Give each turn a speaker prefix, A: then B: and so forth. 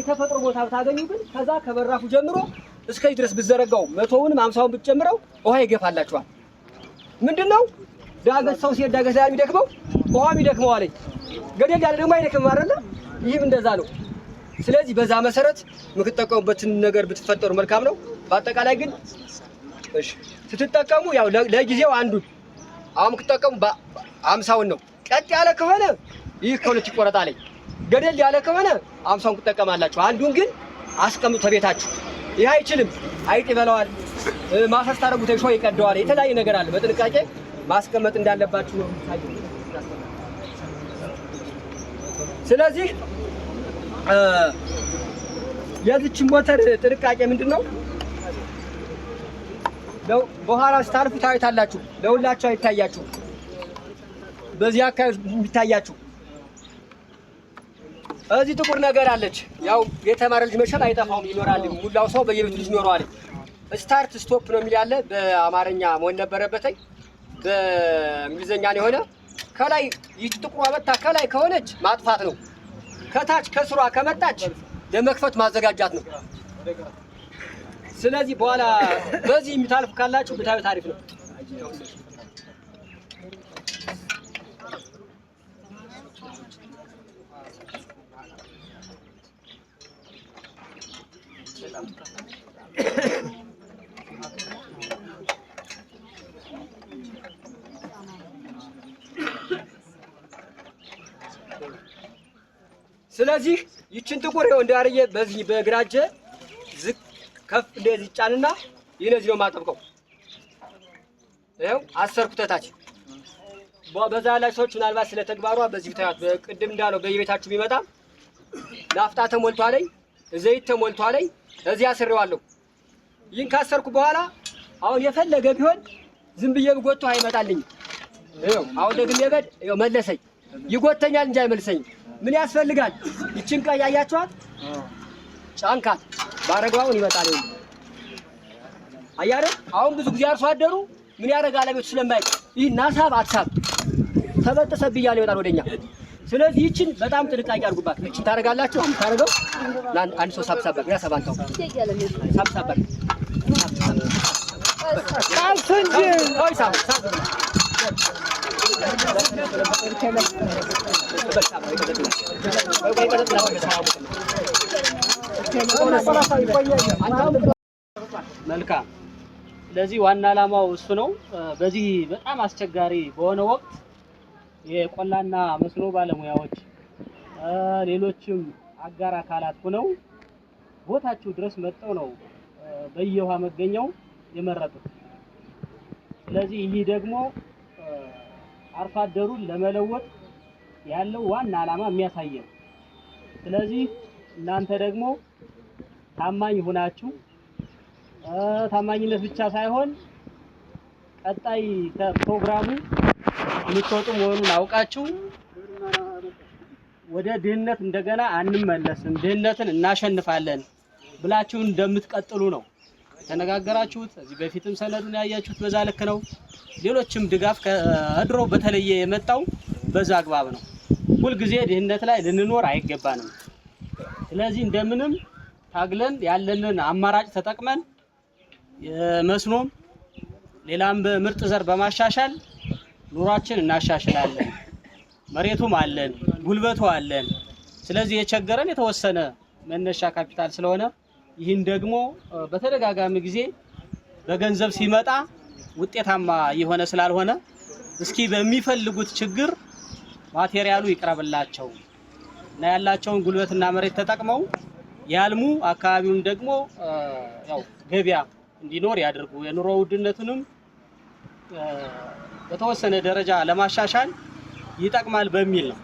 A: የተፈጥሮ ቦታ ብታገኙ ግን ከዛ ከበራፉ ጀምሮ እስከዚህ ድረስ ብዘረጋው 100ውን 50ውን ብትጨምረው ውሃ ይገፋላችኋል። ምንድነው ዳገት ሰው ሲሄድ ዳገት ላይ የሚደክመው ውሃም ይደክመዋል። ገደል ያለ ደግሞ አይደክምም አይደለ? ይህም እንደዛ ነው። ስለዚህ በዛ መሰረት የምትጠቀሙበትን ነገር ብትፈጠሩ መልካም ነው። በአጠቃላይ ግን እሺ ስትጠቀሙ ያው ለጊዜው አንዱን አሁን የምትጠቀሙ 50ውን ነው። ቀጥ ያለ ከሆነ ይህ ከሁለት ይቆረጣል። ገደል ያለ ከሆነ 50ውን ትጠቀማላችሁ። አንዱን ግን አስቀምጡ ተቤታችሁ። ይህ አይችልም፣ አይጥ ይበላዋል፣ ማፈስ ታረጉት ሾህ ይቀደዋል። የተለያየ ነገር አለ። በጥንቃቄ ማስቀመጥ እንዳለባችሁ ነው። ስለዚህ የዚች ሞተር ጥንቃቄ ምንድነው? በኋላ ስታልፉ ታዩታላችሁ። ለሁላችሁ አይታያችሁ። በዚህ አካባቢ የሚታያችሁ እዚህ ጥቁር ነገር አለች። ያው የተማረ ልጅ መቼም አይጠፋውም፣ ይኖራል። ሙላው ሰው በየቤቱ ልጅ ይኖረዋል። ስታርት ስቶፕ ነው የሚል ያለ በአማርኛ መሆን ነበረበትኝ። በእንግሊዘኛ ነው የሆነ። ከላይ ይቺ ጥቁሯ መታ ከላይ ከሆነች ማጥፋት ነው። ከታች ከስሯ ከመጣች ለመክፈት ማዘጋጃት ነው። ስለዚህ በኋላ በዚህ የሚታልፉ ካላችሁ ብታዩ ታሪፍ ነው። ስለዚህ ይችን ጥቁር ይኸው እንዳርየ በዚህ በግራጀ ዝቅ ከፍ እንደዚህ ጫንና ይነዚህ ነው ማጠብቀው። ይኸው አሰርኩተታች በዛ ላይ ሰዎች ምናልባት ስለተግባሯ በዚህ ታያት በቅድም እንዳለው በየቤታችሁ ቢመጣ ናፍጣ ተሞልቷል፣ ዘይት ተሞልቷል። እዚህ አስሬዋለሁ። ይህን ካሰርኩ በኋላ አሁን የፈለገ ቢሆን ዝም ብዬ ብጎቶ አይመጣልኝ። ይኸው አሁን ደግሜ በድ ይኸው መለሰኝ። ይጎተኛል እንጂ አይመልሰኝም። ምን ያስፈልጋል? ይችን ቀይ ያያችኋት ጫንካት ባረጋውን ይመጣል። አያረ አሁን ብዙ ጊዜ አርሶ አደሩ ምን ያደርጋል? ቤቱ ስለማይ ይህ ናሳብ አትሳብ ተበጠሰብ ይያል ይመጣል ወደኛ። ስለዚህ ይችን በጣም ጥንቃቄ አድርጉባት። ይችን ታረጋላችሁ። ታረጋው አንድ ሰው ሳብሳባ ያሰባንታው ሳብሳባ ታንጂ ሆይ ሳብ መልካም። ስለዚህ ዋና ዓላማው እሱ ነው። በዚህ በጣም አስቸጋሪ በሆነ ወቅት የቆላና መስኖ ባለሙያዎች ሌሎችም አጋር አካላት ሆነው ቦታችሁ ድረስ መጥተው ነው በየውሃ መገኘው የመረጡት። ስለዚህ ይህ ደግሞ አርሶ አደሩን ለመለወጥ ያለው ዋና ዓላማ የሚያሳይ ነው። ስለዚህ እናንተ ደግሞ ታማኝ ሆናችሁ ታማኝነት ብቻ ሳይሆን ቀጣይ ፕሮግራሙ የምትወጡ መሆኑን አውቃችሁ ወደ ድህነት እንደገና አንመለስም፣ ድህነትን እናሸንፋለን ብላችሁ እንደምትቀጥሉ ነው ተነጋገራችሁት። እዚህ በፊትም ሰነዱን ያያችሁት በዛ ልክ ነው። ሌሎችም ድጋፍ ከድሮ በተለየ የመጣው በዛ አግባብ ነው። ሁል ጊዜ ድህነት ላይ ልንኖር አይገባንም። ስለዚህ እንደምንም ታግለን ያለንን አማራጭ ተጠቅመን የመስኖም ሌላም በምርጥ ዘር በማሻሻል ኑሯችን እናሻሽላለን። መሬቱም አለን፣ ጉልበቱ አለን። ስለዚህ የቸገረን የተወሰነ መነሻ ካፒታል ስለሆነ ይህን ደግሞ በተደጋጋሚ ጊዜ በገንዘብ ሲመጣ ውጤታማ የሆነ ስላልሆነ እስኪ በሚፈልጉት ችግር ማቴሪያሉ ይቅረብላቸው እና ያላቸውን ጉልበትና መሬት ተጠቅመው ያልሙ። አካባቢውን ደግሞ ያው ገበያ እንዲኖር ያድርጉ። የኑሮ ውድነቱንም በተወሰነ ደረጃ ለማሻሻል ይጠቅማል በሚል ነው።